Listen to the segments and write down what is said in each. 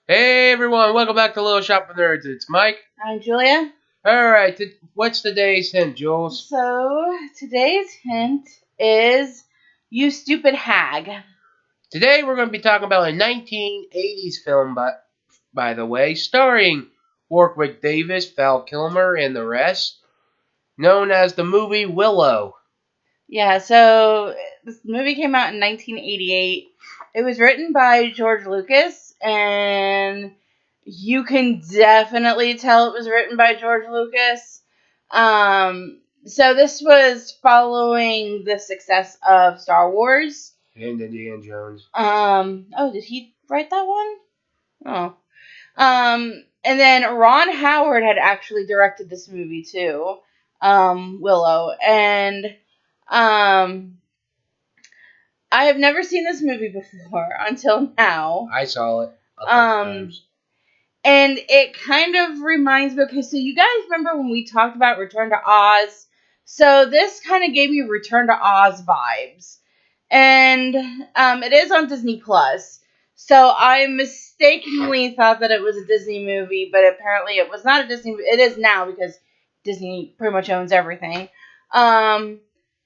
Hey everyone, welcome back to Little Shop of Nerds. It's Mike. I'm Julia. Alright, what's today's hint, Jules? So today's hint is you stupid hag. Today we're going to be talking about a 1980s film, by the way, starring Warwick Davis, Val Kilmer, and the rest, known as the movie Willow. Yeah, so this movie came out in 1988. It was written by George Lucas, and you can definitely tell it was written by George Lucas. So this was following the success of Star Wars. And Indiana Jones. Oh, did he write that one? Oh. And then Ron Howard had actually directed this movie too, Willow. And I have never seen this movie before until now. I saw it a couple times. And it kind of reminds me, okay, so you guys remember when we talked about Return to Oz? So this kind of gave me Return to Oz vibes. And it is on Disney Plus. So I mistakenly thought that it was a Disney movie, but apparently it was not a Disney movie. It is now because Disney pretty much owns everything.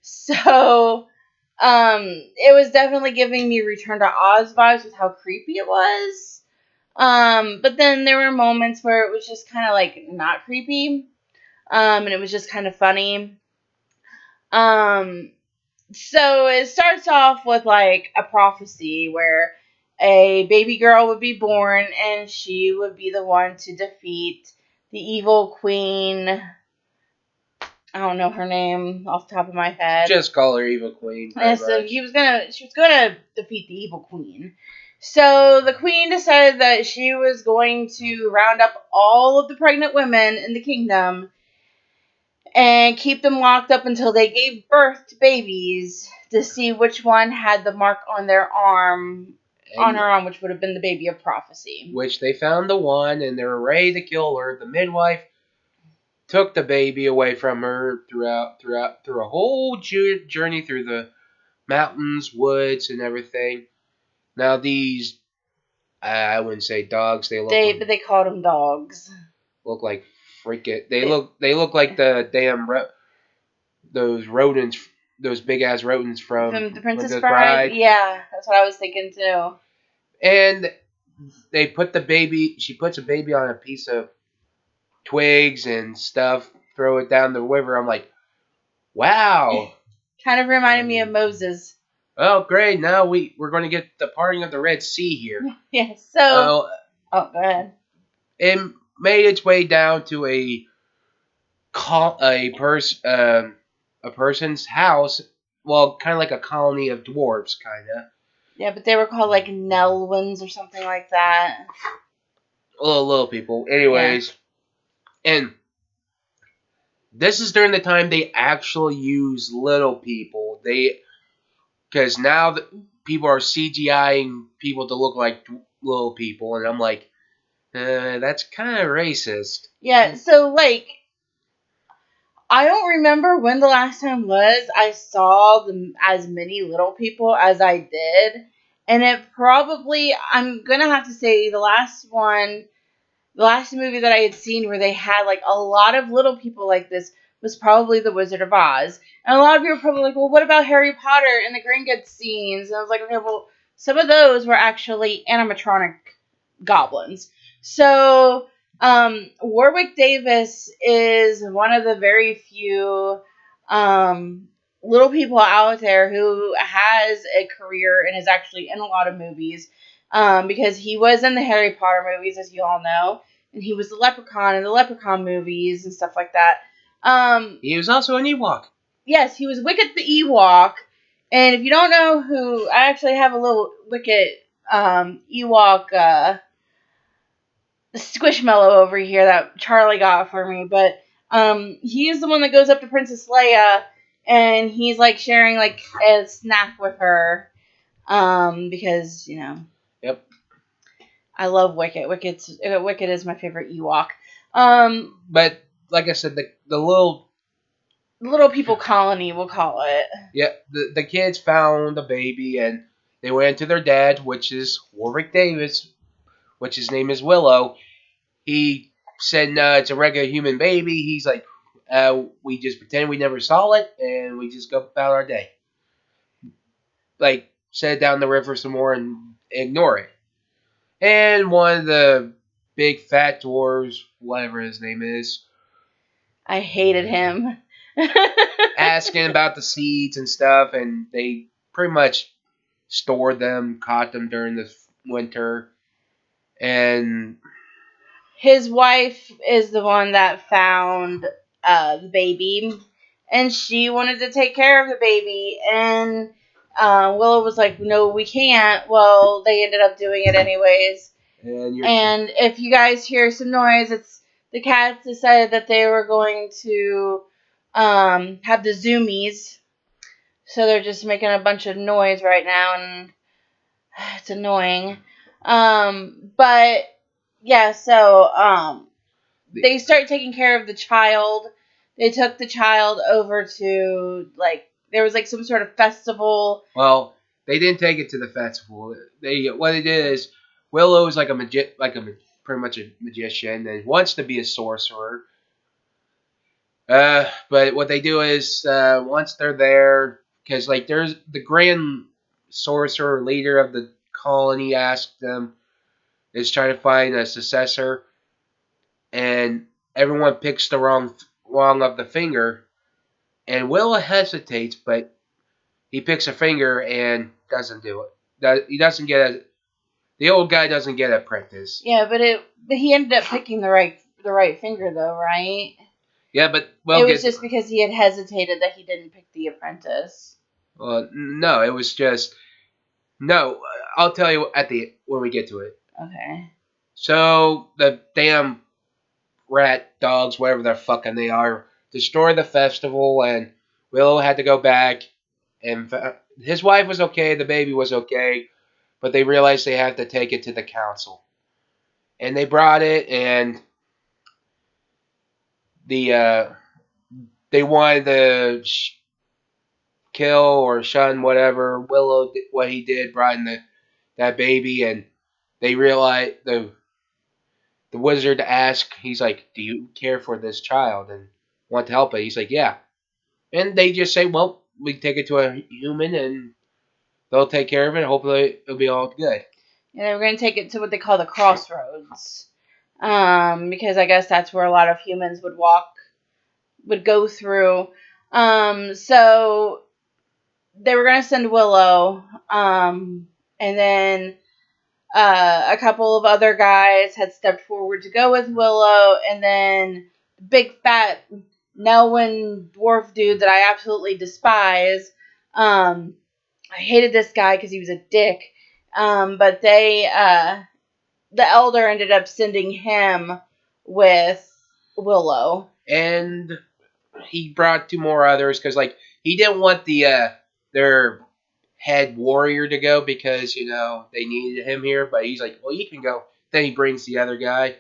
So it was definitely giving me Return to Oz vibes with how creepy it was. But then there were moments where it was just kind of like not creepy. And it was just kind of funny. So it starts off with like a prophecy where a baby girl would be born and she would be the one to defeat the evil queen. I don't know her name off the top of my head. Just call her Evil Queen. And so she was gonna defeat the evil queen. So the queen decided that she was going to round up all of the pregnant women in the kingdom and keep them locked up until they gave birth to babies to see which one had the mark on their arm, on her arm, which would have been the baby of prophecy. Which they found the one, and they were ready to kill her. The midwife took the baby away from her through a whole journey through the mountains, woods, and everything. Now these, I wouldn't say dogs. But they called them dogs. Look like freaking. They look like the damn those rodents, those big ass rodents from the Princess Bride. Yeah, that's what I was thinking too. And they put the baby. She puts a baby on a piece of twigs and stuff. Throw it down the river. I'm like, wow. Kind of reminded me of Moses. Oh, great! Now we're going to get the parting of the Red Sea here. Yes. So. Oh, go ahead. It made its way down to a person's house. Well, kind of like a colony of dwarves, kind of. Yeah, but they were called like Nelwins or something like that. Little people. Anyways, and this is during the time they actually use little people. Because now that people are CGIing people to look like little people, and I'm like, that's kind of racist. Yeah, so like, I don't remember when the last time was I saw as many little people as I did, and it probably, I'm gonna have to say the last movie that I had seen where they had like a lot of little people like this was probably The Wizard of Oz. And a lot of people were probably like, well, what about Harry Potter and the Gringotts scenes? And I was like, okay, well, some of those were actually animatronic goblins. So, Warwick Davis is one of the very few little people out there who has a career and is actually in a lot of movies. Because he was in the Harry Potter movies, as you all know, and he was the Leprechaun in the Leprechaun movies and stuff like that. He was also an Ewok. Yes, he was Wicket the Ewok. And if you don't know who, I actually have a little Wicket Ewok squishmallow over here that Charlie got for me. But he is the one that goes up to Princess Leia, and he's like sharing like a snack with her, because you know. Yep. I love Wicket. Wicket is my favorite Ewok. But like I said, the little people colony, we'll call it. Yeah, the kids found the baby and they went to their dad, which is Warwick Davis, which his name is Willow, he said, it's a regular human baby. He's like, we just pretend we never saw it, and we just go about our day. Like, set it down the river some more and ignore it. And one of the big fat dwarves, whatever his name is, I hated him. asking about the seeds and stuff, and they pretty much stored them, caught them during the winter, and His wife is the one that found the baby, and she wanted to take care of the baby, and Willow was like, no, we can't. Well, they ended up doing it anyways. And if you guys hear some noise, it's the cats decided that they were going to have the zoomies. So they're just making a bunch of noise right now, and it's annoying. But yeah, so they start taking care of the child. They took the child over to there was some sort of festival. Well, they didn't take it to the festival. What they did is Willow is pretty much a magician and wants to be a sorcerer. But what they do is once they're there, because there's the grand sorcerer leader of the colony asked them is trying to find a successor, and everyone picks the wrong of the finger, and Willow hesitates, but he picks a finger and doesn't do it. He doesn't get the old guy doesn't get apprentice. Yeah, but he ended up picking the right finger though, right? Yeah, but it was just because he had hesitated that he didn't pick the apprentice. No, it was just no. I'll tell you when we get to it. Okay. So the damn rat dogs, whatever the fucking they are, destroy the festival, and Willow had to go back. And his wife was okay, the baby was okay, but they realized they had to take it to the council, and they brought it, and they wanted to kill or shun whatever Willow what he did, brought in that baby, and they realized the wizard asked, he's like, "Do you care for this child and want to help it?" He's like, "Yeah," and they just say, "Well, we take it to a human and they'll take care of it. Hopefully, it'll be all good." Yeah, they were going to take it to what they call the crossroads, because I guess that's where a lot of humans would go through. So they were going to send Willow, and then a couple of other guys had stepped forward to go with Willow, and then the big fat Nelwyn dwarf dude that I absolutely despise. I hated this guy because he was a dick. But the elder ended up sending him with Willow. And he brought two more others because he didn't want their head warrior to go because they needed him here, but he's like, well, you can go. Then he brings the other guy,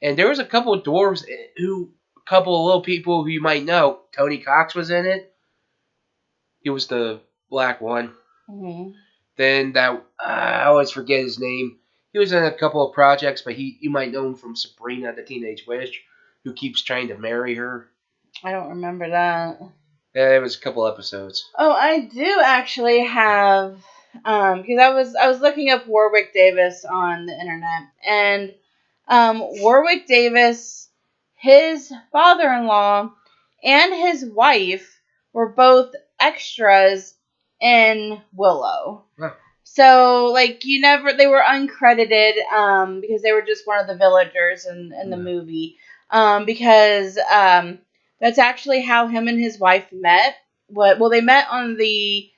and there was a couple of dwarves a couple of little people who you might know. Tony Cox was in it. He was the black one. Mm-hmm. Then I always forget his name. He was in a couple of projects, but you might know him from Sabrina the Teenage Witch, who keeps trying to marry her. I don't remember that. Yeah, it was a couple episodes. Oh, I do actually have, because I was looking up Warwick Davis on the internet, and Warwick Davis, his father-in-law, and his wife were both extras in Willow. Huh. So they were uncredited because they were just one of the villagers in the movie. Because that's actually how him and his wife met. They met on the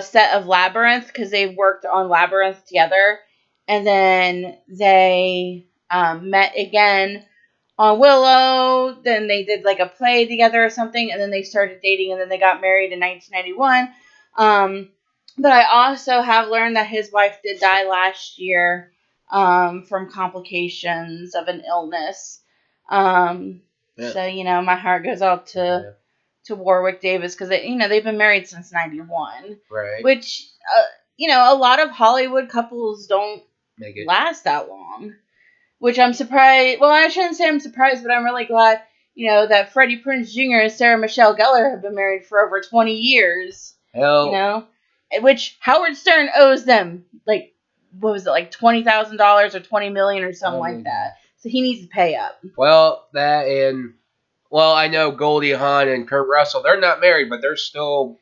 set of Labyrinth because they worked on Labyrinth together, and then they met again on Willow. Then they did a play together or something, and then they started dating, and then they got married in 1991. But I also have learned that his wife did die last year from complications of an illness. Yeah. So my heart goes out to Warwick Davis because they've been married since 91. Right. Which a lot of Hollywood couples don't last that long, which I'm surprised. Well, I shouldn't say I'm surprised, but I'm really glad, that Freddie Prinze Jr. and Sarah Michelle Gellar have been married for over 20 years. Hell, which Howard Stern owes them, like, what was it, like $20,000 or $20 million or something like that. So he needs to pay up. Well, that and I know Goldie Hawn and Kurt Russell. They're not married, but they're still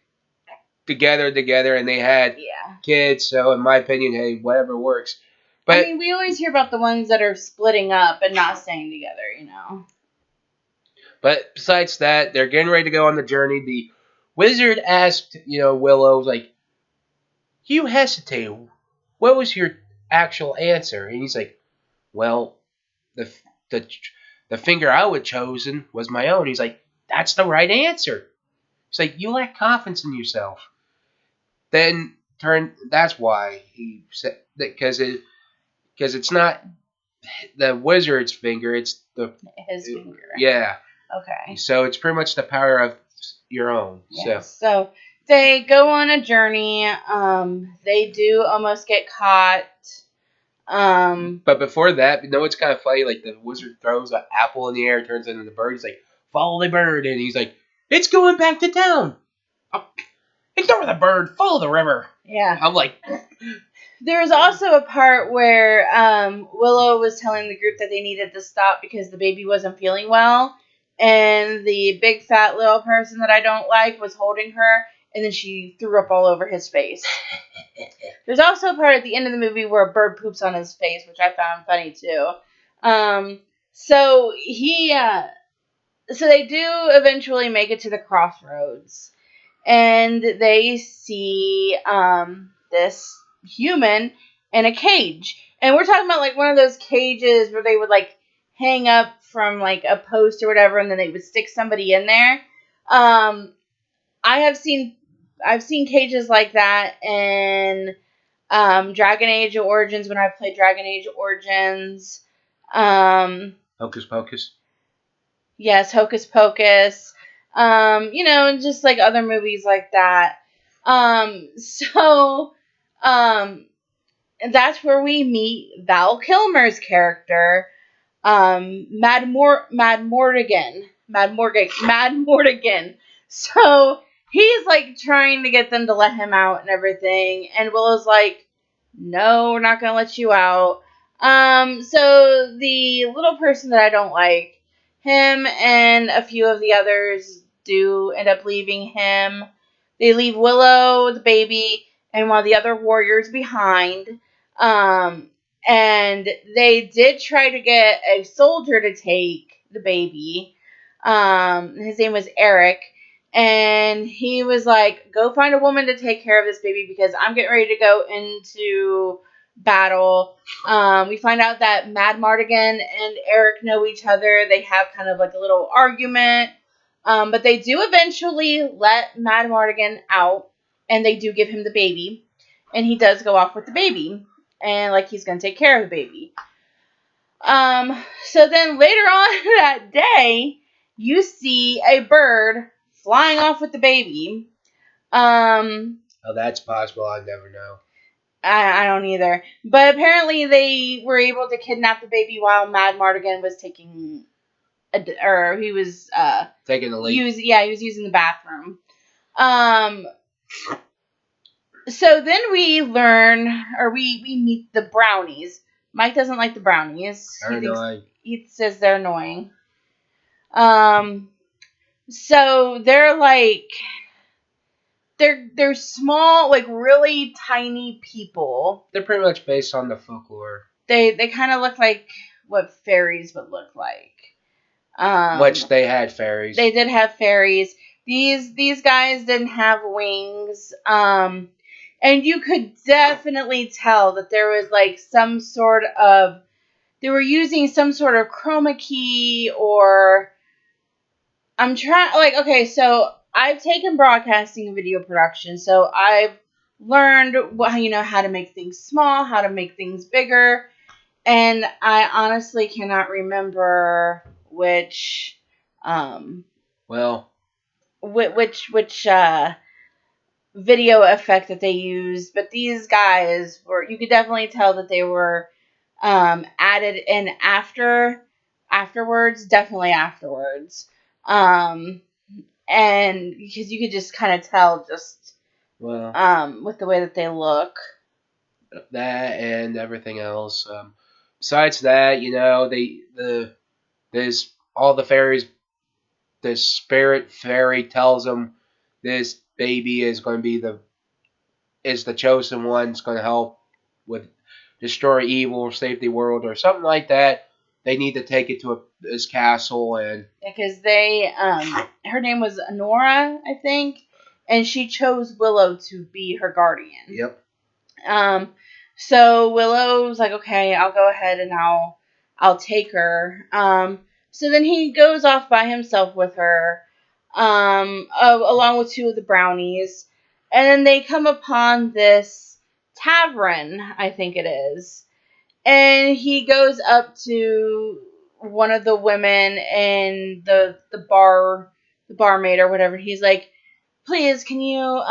together, and they had kids. So, in my opinion, hey, whatever works. But I mean, we always hear about the ones that are splitting up and not staying together, But besides that, they're getting ready to go on the journey. The wizard asked, Willow, like, you hesitated. What was your actual answer? And he's like, well, the the the finger I would chosen was my own. He's like, that's the right answer. He's like, you lack confidence in yourself. Then that's why he said that because it's not the wizard's finger, it's his finger. Yeah. Okay. So it's pretty much the power of your own. Yes. So they go on a journey. They do almost get caught. But before that, it's kind of funny. Like the wizard throws an apple in the air, turns into the bird. He's like, "Follow the bird," and he's like, "It's going back to town. Ignore the bird. Follow the river." Yeah. I'm like. There was also a part where Willow was telling the group that they needed to stop because the baby wasn't feeling well, and the big fat little person that I don't like was holding her, and then she threw up all over his face. There's also a part at the end of the movie where a bird poops on his face, which I found funny too. So they do eventually make it to the crossroads, and they see this human in a cage. And we're talking about like one of those cages where they would like hang up from like a post or whatever, and then they would stick somebody in there. I've seen cages like that in Dragon Age Origins when I played Dragon Age Origins. Hocus Pocus. Yes, Hocus Pocus. And just like other movies like that. And that's where we meet Val Kilmer's character, Mad Mortigan. So he's like trying to get them to let him out and everything, and Willow's like, "No, we're not gonna let you out." So the little person that I don't like, him and a few of the others do end up leaving him. They leave Willow, the baby, and one of the other warriors behind. And they did try to get a soldier to take the baby. His name was Eric. And he was like, go find a woman to take care of this baby because I'm getting ready to go into battle. We find out that Mad Mardigan and Eric know each other. They have kind of like a little argument. But they do eventually let Mad Mardigan out, and they do give him the baby. And he does go off with the baby. And like he's going to take care of the baby. So then later on that day, you see a bird flying off with the baby. Oh, that's possible. I never know. I don't either. But apparently they were able to kidnap the baby while Mad Mardigan was taking taking a leak. He was using the bathroom. So then we learn, or we meet the brownies. Mike doesn't like the brownies. He says they're annoying. So they're like, they're small, like really tiny people. They're pretty much based on the folklore. They kind of look like what fairies would look like. Which they had fairies. They did have fairies. These guys didn't have wings. And you could definitely tell that there was like some sort of, they were using some sort of chroma key, or I'm trying, like, okay, so I've taken broadcasting and video production, so I've learned how to make things small, how to make things bigger, and I honestly cannot remember which video effect that they used, but these guys were, you could definitely tell that they were added in afterwards, definitely afterwards. And because you could just kind of tell just with the way that they look. That and everything else. Besides that, there's all the fairies. The spirit fairy tells them this baby is going to be the chosen one. It's going to help with destroy evil, save the world, or something like that. They need to take it to this castle, and because they her name was Honora, I think, and she chose Willow to be her guardian. Yep. So Willow's like, okay, I'll go ahead and I'll take her. So then he goes off by himself with her, along with two of the brownies, and then they come upon this tavern, I think it is, and he goes up to one of the women in the barmaid or whatever. He's like, please, can you,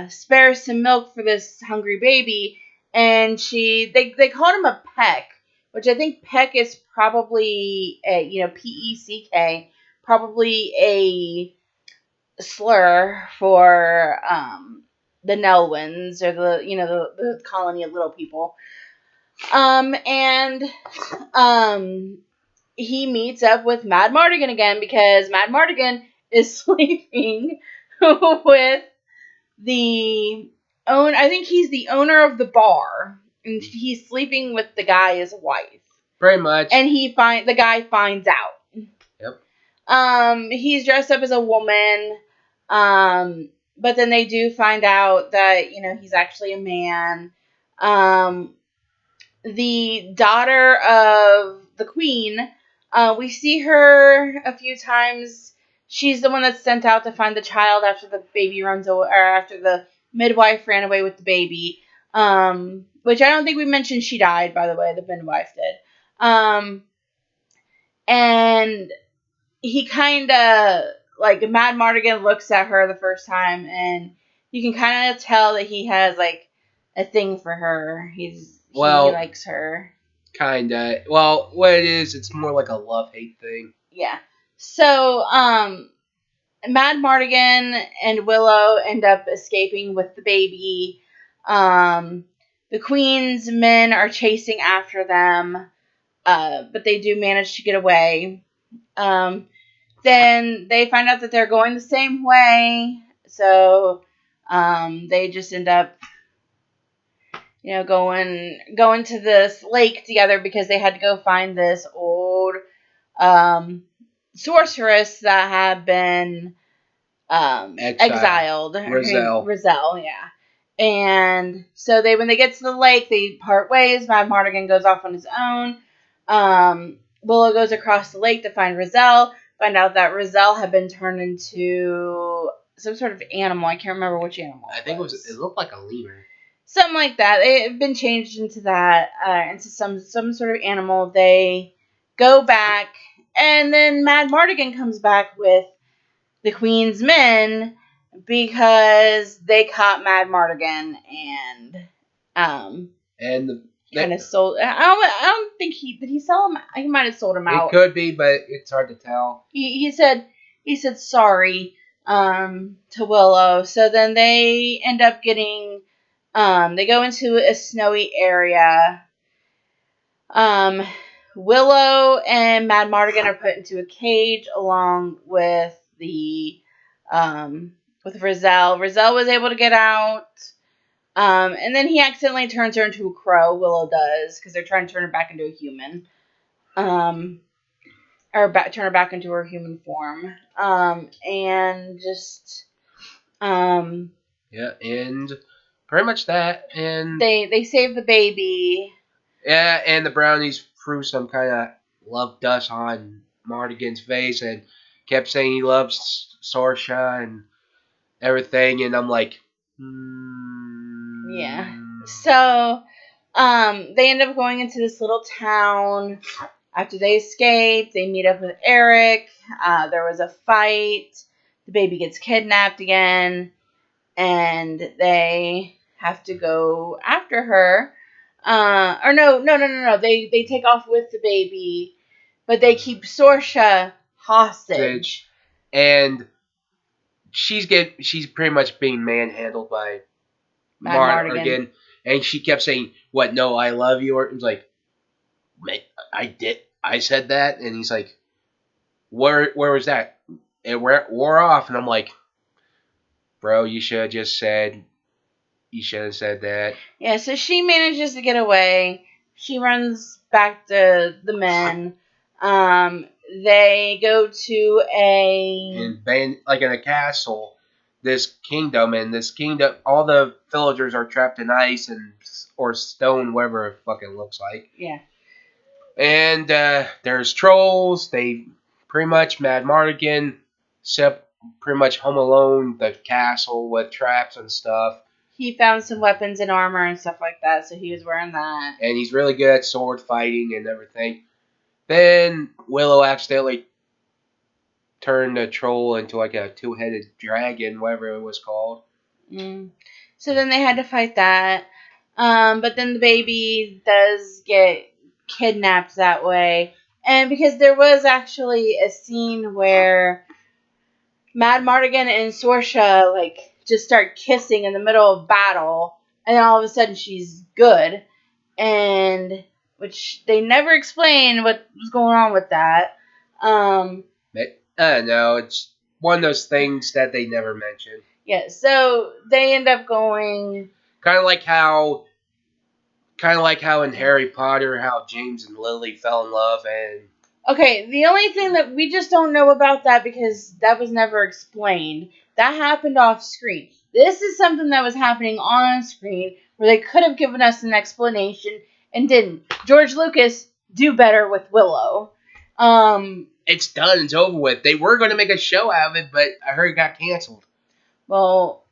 spare some milk for this hungry baby? And they called him a peck, which I think peck is probably PECK, probably a slur for the Nelwyns, or the colony of little people. And he meets up with Mad Mardigan again, because Mad Mardigan is sleeping with I think he's the owner of the bar, and he's sleeping with the guy's wife. Pretty much. And the guy finds out. Yep. He's dressed up as a woman. But then they do find out that, he's actually a man. The daughter of the queen, we see her a few times. She's the one that's sent out to find the child after the baby runs away, or after the midwife ran away with the baby. Which I don't think we mentioned she died, by the way. The midwife did. And he kind of, like, Mad Mardigan looks at her the first time, and you can kind of tell that he has, like, a thing for her. He likes her. Kinda. Well, what it is, it's more like a love-hate thing. Yeah. So, Mad Mardigan and Willow end up escaping with the baby. The Queen's men are chasing after them, but they do manage to get away. Then they find out that they're going the same way, so they just end up, going to this lake together, because they had to go find this old sorceress that had been exiled. Rizal, yeah. And so when they get to the lake, they part ways. Mad Mardigan goes off on his own. Willow goes across the lake to find Rizal. Find out that Rizal had been turned into some sort of animal. I can't remember which animal. I think it looked like a lemur. Something like that. It had been changed into that, into some sort of animal. They go back, and then Mad Mardigan comes back with the Queen's men, because they caught Mad Mardigan and kind of sold. I don't think did he sell him. He might have sold him out. It could be, but it's hard to tell. He said sorry to Willow. So then they end up getting. They go into a snowy area. Willow and Mad Mardigan are put into a cage along with with Rizal. Rizal was able to get out. And then he accidentally turns her into a crow. Willow does, because they're trying to turn her back into a human. Turn her back into her human form. And just. Yeah, and pretty much that. And they save the baby. Yeah, and the brownies threw some kind of love dust on Mardigan's face and kept saying he loves Sorsha and everything, and I'm like, Yeah. So, they end up going into this little town. After they escape, they meet up with Eric. There was a fight. the baby gets kidnapped again, and they have to go after her. Or no. They take off with the baby, but they keep Sorsha hostage. And she's pretty much being manhandled by Mardigan. And she kept saying, "What? No, I love you." Or it was like, I said that, and he's like, "Where was that?" And we're off, and I'm like, "Bro, you should have just said. You should have said that." Yeah, so she manages to get away. She runs back to the men. They go to in a castle, this kingdom, all the villagers are trapped in ice or stone, whatever it fucking looks like. Yeah. And there's trolls. They pretty much Mad Mardigan pretty much home alone the castle with traps and stuff. He found some weapons and armor and stuff like that, so he was wearing that. And he's really good at sword fighting and everything. Then Willow accidentally turned the troll into like a two-headed dragon, whatever it was called. So then they had to fight that. But then the baby does get kidnapped that way. And because there was actually a scene where Mad Mardigan and Sorsha just start kissing in the middle of battle, and then all of a sudden she's good, and which they never explain what was going on with that. I don't know. It's one of those things that they never mention. Yeah, so they end up going kind of like how in Harry Potter, how James and Lily fell in love, and okay, the only thing that we just don't know about that because that was never explained. That happened off screen. This is something that was happening on screen where they could have given us an explanation and didn't. George Lucas, do better with Willow. It's done. It's over with. They were going to make a show out of it, but I heard it got canceled. Well,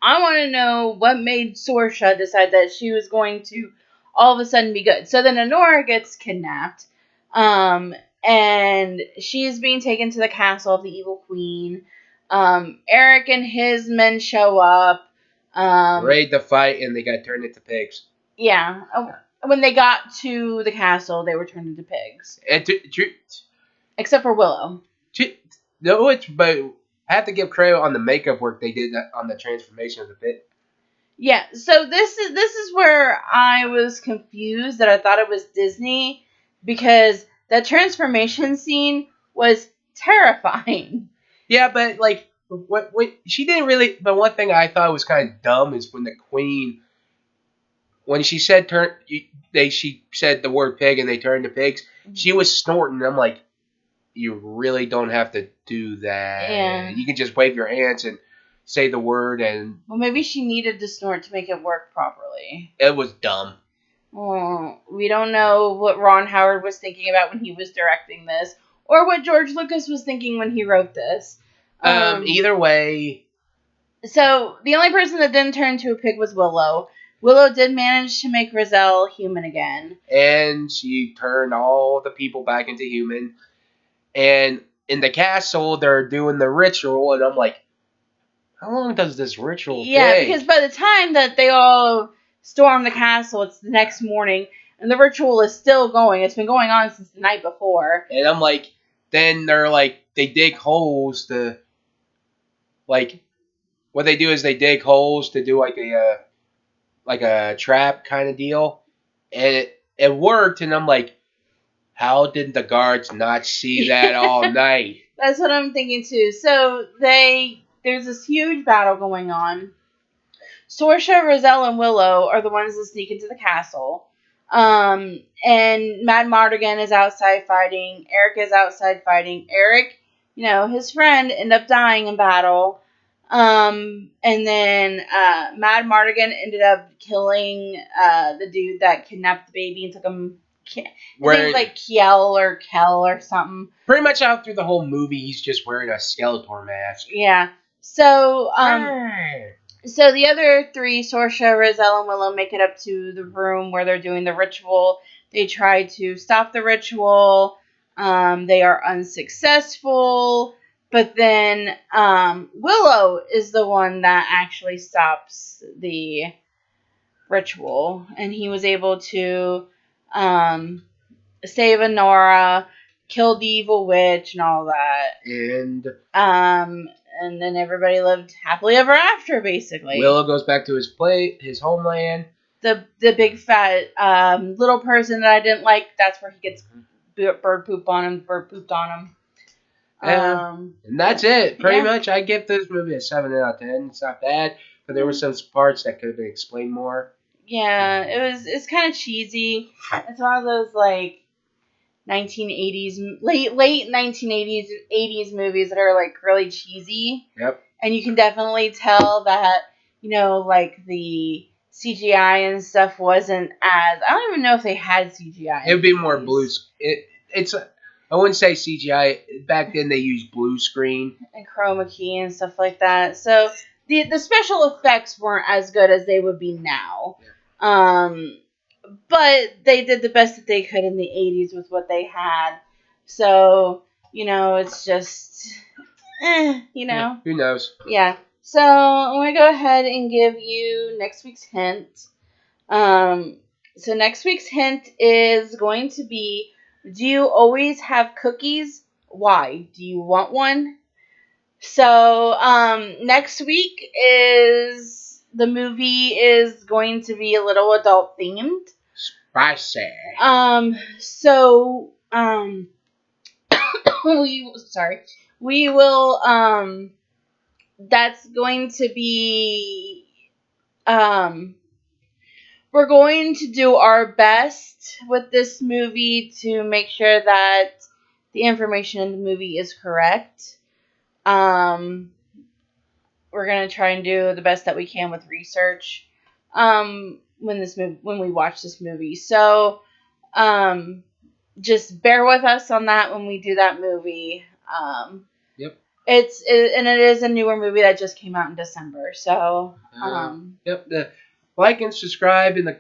I want to know what made Sorsha decide that she was going to all of a sudden be good. So then Honora gets kidnapped. And she is being taken to the castle of the evil queen. Eric and his men show up. Raid the fight, and they got turned into pigs. Yeah. When they got to the castle, they were turned into pigs. Except for Willow. No, but I have to give credit on the makeup work they did on the transformation of the pit. Yeah, so this is where I was confused that I thought it was Disney because the transformation scene was terrifying. Yeah, but what she didn't really. But one thing I thought was kind of dumb is when the queen, when she said she said the word pig and they turned to pigs. Mm-hmm. She was snorting. I'm like, you really don't have to do that. Yeah. You can just wave your hands and say the word and. Well, maybe she needed to snort to make it work properly. It was dumb. Well, we don't know what Ron Howard was thinking about when he was directing this, or what George Lucas was thinking when he wrote this. Either way. So, the only person that didn't turn into a pig was Willow. Willow did manage to make Rizal human again. And she turned all the people back into human. And in the castle, they're doing the ritual, and I'm like, how long does this ritual take? Because by the time that they all storm the castle, it's the next morning, and the ritual is still going. It's been going on since the night before. And I'm like, then they're like, they dig holes to, what they do is they dig holes to do like a trap kind of deal, and it worked. And I'm like, how did the guards not see that all night? That's what I'm thinking too. So there's this huge battle going on. Sorsha, Rizal, and Willow are the ones that sneak into the castle. And Mad Mardigan is outside fighting. Eric is outside fighting. Eric, his friend, ended up dying in battle. And then Mad Mardigan ended up killing the dude that kidnapped the baby and took him. His name's like Kiel or Kel or something. Pretty much out through the whole movie, he's just wearing a Skeletor mask. Yeah. So, so the other three, Sorsha, Rizal, and Willow, make it up to the room where they're doing the ritual. They try to stop the ritual. They are unsuccessful. But then Willow is the one that actually stops the ritual, and he was able to save Honora, kill the evil witch, and all that. And then everybody lived happily ever after, basically. Willow goes back to his homeland. The big fat little person that I didn't like, that's where he gets bird poop on him, bird pooped on him. And that's it. Pretty much, I give this movie a 7 out of 10. It's not bad, but there were some parts that could have been explained more. Yeah, it's kind of cheesy. It's one of those like 1980s, late 1980s 80s movies that are like really cheesy. Yep. And you can definitely tell that, like the CGI and stuff wasn't as, I don't even know if they had CGI. It would be more blue. I wouldn't say CGI. Back then they used blue screen and chroma key and stuff like that. So the special effects weren't as good as they would be now. Yeah. But they did the best that they could in the 80s with what they had. So, it's just, Yeah, who knows? Yeah. So, I'm going to go ahead and give you next week's hint. So next week's hint is going to be, do you always have cookies? Why? Do you want one? So, next week the movie is going to be a little adult themed. Spicy. So, we will, that's going to be, we're going to do our best with this movie to make sure that the information in the movie is correct. We're going to try and do the best that we can with research when we watch this movie. So just bear with us on that when we do that movie. Yep. It is a newer movie that just came out in December. So yep. Like and subscribe in the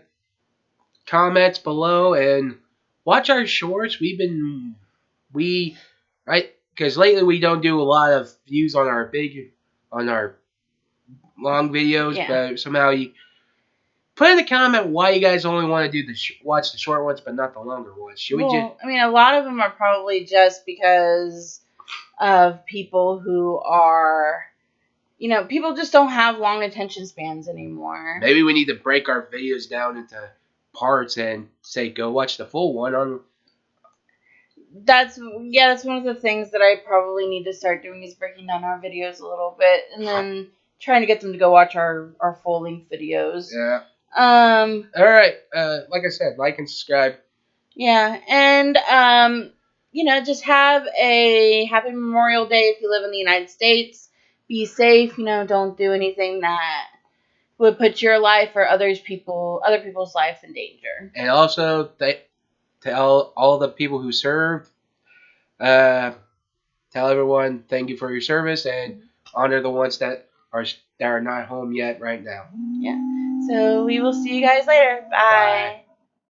comments below and watch our shorts. Because lately we don't do a lot of views on our long videos, but somehow you put in the comment why you guys only want to do watch the short ones but not the longer ones. A lot of them are probably just because of people who are, people just don't have long attention spans anymore. Maybe we need to break our videos down into parts and say go watch the full one on. That's one of the things that I probably need to start doing is breaking down our videos a little bit and then trying to get them to go watch our full length videos. Yeah. All right. Like I said, like and subscribe. Yeah, and just have a happy Memorial Day if you live in the United States. Be safe. Don't do anything that would put your life or other people's life in danger. And also, tell all the people who served. Tell everyone thank you for your service and honor the ones that are not home yet right now. Yeah. So we will see you guys later. Bye.